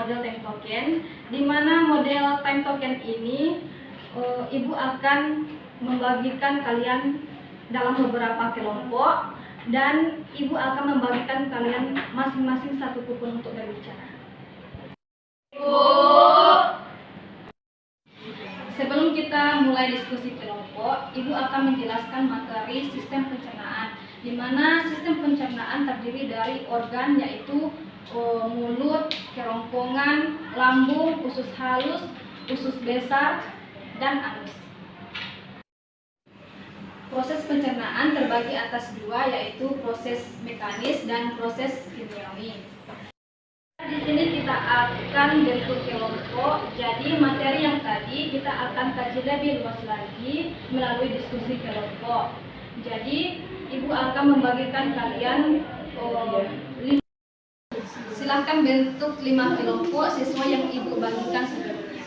model time token, di mana model time token ini Ibu akan membagikan kalian dalam beberapa kelompok dan Ibu akan membagikan kalian masing-masing satu kupon untuk berbicara. Sebelum kita mulai diskusi kelompok, Ibu akan menjelaskan materi sistem pencernaan, di mana sistem pencernaan terdiri dari organ yaitu mulut, kerongkongan, lambung, usus halus, usus besar, dan anus. Proses pencernaan terbagi atas dua, yaitu proses mekanis dan proses kimiawi. Di sini kita akan bentuk kelompok, jadi materi yang tadi kita akan kaji lebih luas lagi melalui diskusi kelompok. Jadi Ibu akan membagikan kalian silahkan bentuk 5 kelompok sesuai yang Ibu bagikan sebelumnya.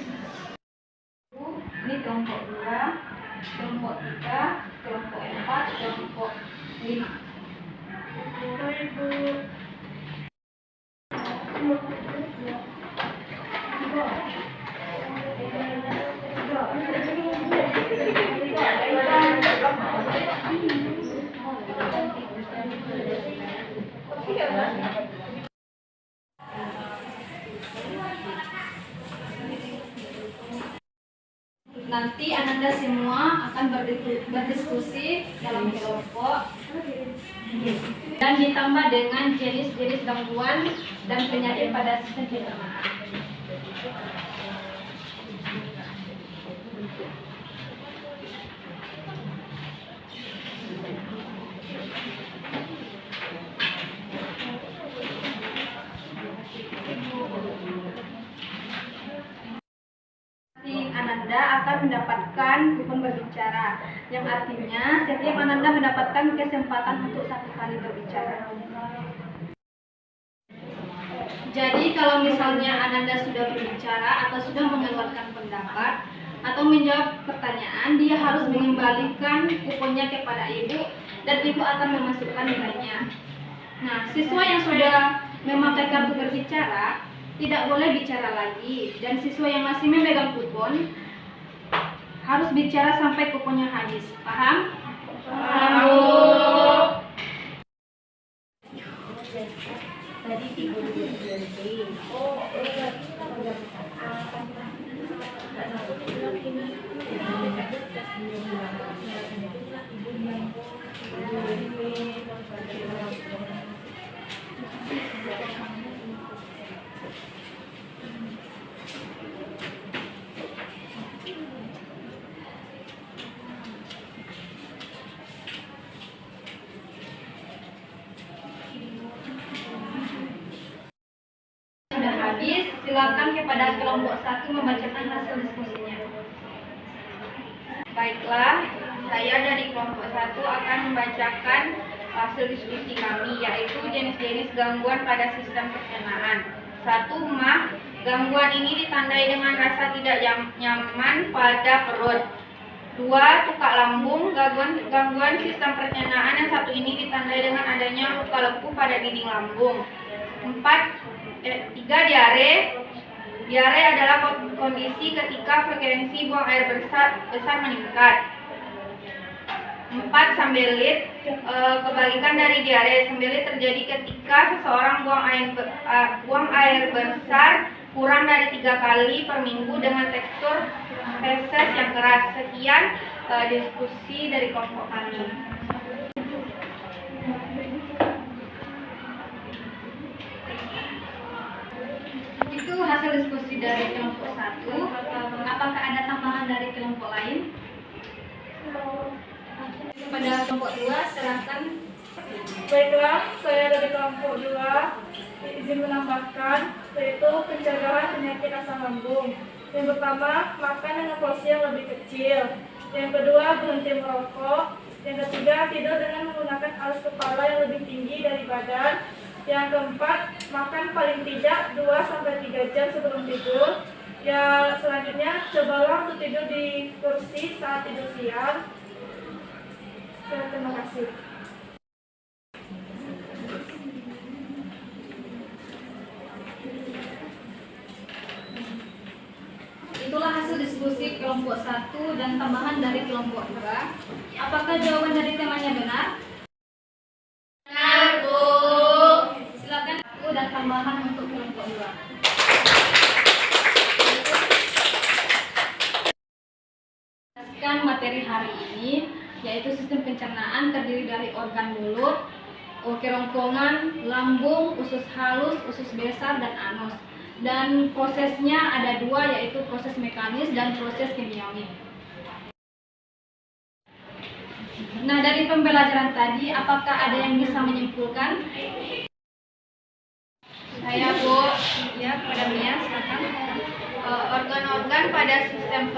Ini kelompok 2, kelompok 3, kelompok 4, kelompok 5. Nanti Ananda semua akan berdiskusi dalam kelompok dan ditambah dengan jenis-jenis gangguan dan penyakit pada sistem pencernaan. Ananda akan mendapatkan kupon berbicara, yang artinya setiap Ananda mendapatkan kesempatan untuk 1 kali berbicara. Jadi kalau misalnya Ananda sudah berbicara atau sudah mengeluarkan pendapat atau menjawab pertanyaan, dia harus mengembalikan kuponnya kepada Ibu dan Ibu akan memasukkan nilainya. Nah, siswa yang sudah memakai kartu berbicara tidak boleh bicara lagi, dan siswa yang masih memegang kupon harus bicara sampai kuponnya habis. Paham? Paham, Bu. Tadi tidur habis, silakan kepada kelompok 1 membacakan hasil diskusinya. Baiklah, saya dari kelompok 1 akan membacakan hasil diskusi kami, yaitu jenis-jenis gangguan pada sistem pencernaan. 1. Mah, gangguan ini ditandai dengan rasa tidak nyaman pada perut. 2. Tukak lambung, gangguan sistem pencernaan yang satu ini ditandai dengan adanya luka lepuh pada dinding lambung. 3. Diare. Diare adalah kondisi ketika frekuensi buang air besar meningkat. 4. Sembelit. Kebalikan dari diare, sembelit terjadi ketika seseorang buang air besar kurang dari 3 kali per minggu dengan tekstur feses yang keras. Sekian diskusi dari kelompok kami. Itu hasil diskusi dari kelompok 1. Apakah ada tambahan dari kelompok lain? Pada kelompok 2, silakan. Baiklah, saya dari kelompok 2 izin menambahkan, yaitu pencegahan penyakit asam lambung. Yang pertama, makan dengan porsi yang lebih kecil. Yang kedua, berhenti merokok. Yang ketiga, tidur dengan menggunakan alas kepala yang lebih tinggi dari badan. Yang keempat, makan paling tidak 2-3 jam sebelum tidur. Ya, selanjutnya, cobalah untuk tidur di kursi saat tidur siang. Terima kasih. hasil diskusi kelompok 1 dan tambahan dari kelompok 2. Apakah jawaban dari temanya benar? Benar, Bu. Silakan aku dan tambahan untuk kelompok 2. Jelaskan materi hari ini, yaitu sistem pencernaan terdiri dari organ mulut, kerongkongan, lambung, usus halus, usus besar, dan anus. Dan prosesnya ada dua, yaitu proses mekanis dan proses kimiawi. Nah, dari pembelajaran tadi, apakah ada yang bisa menyimpulkan? Saya, Bu. Ya, kepada Mia, silakan. Organ-organ pada sistem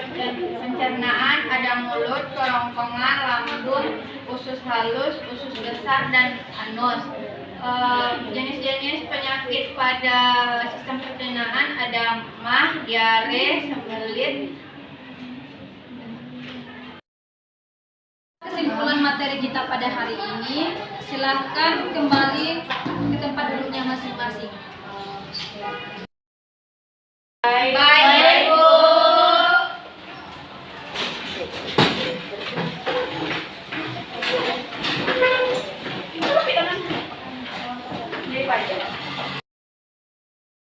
pencernaan ada mulut, kerongkongan, lambung, usus halus, usus besar, dan anus. Jenis-jenis penyakit pada sistem pencernaan ada mah, diare, sembelit. Kesimpulan materi kita pada hari ini, silakan kembali ke tempat duduknya masing-masing. Baik, Bu.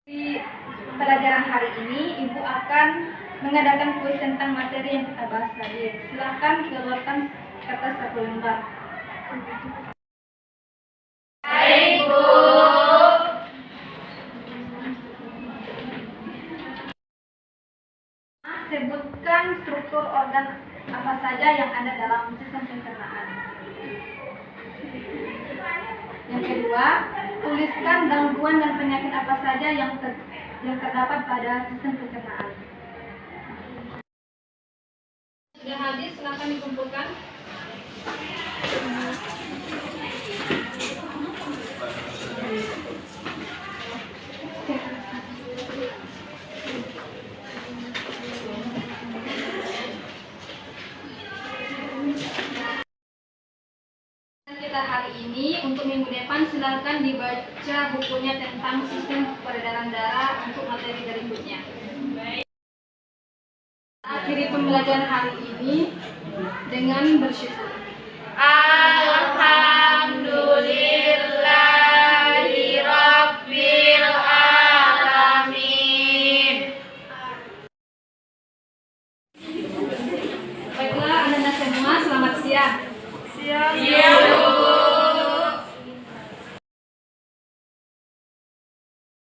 Di pelajaran hari ini, Ibu akan mengadakan kuis tentang materi yang kita bahas tadi. Silakan keluarkan kertas 1 lembar. Baik, Bu. Sebutkan struktur organ apa saja yang ada dalam sistem pencernaan. Yang kedua, tuliskan gangguan dan penyakit apa saja yang terdapat pada sistem pencernaan. Sudah habis, silakan dikumpulkan. Kita hari ini, untuk minggu depan silakan dibaca bukunya tentang sistem peredaran darah untuk materi berikutnya. Akhiri pembelajaran hari ini dengan bersyukur. Allah.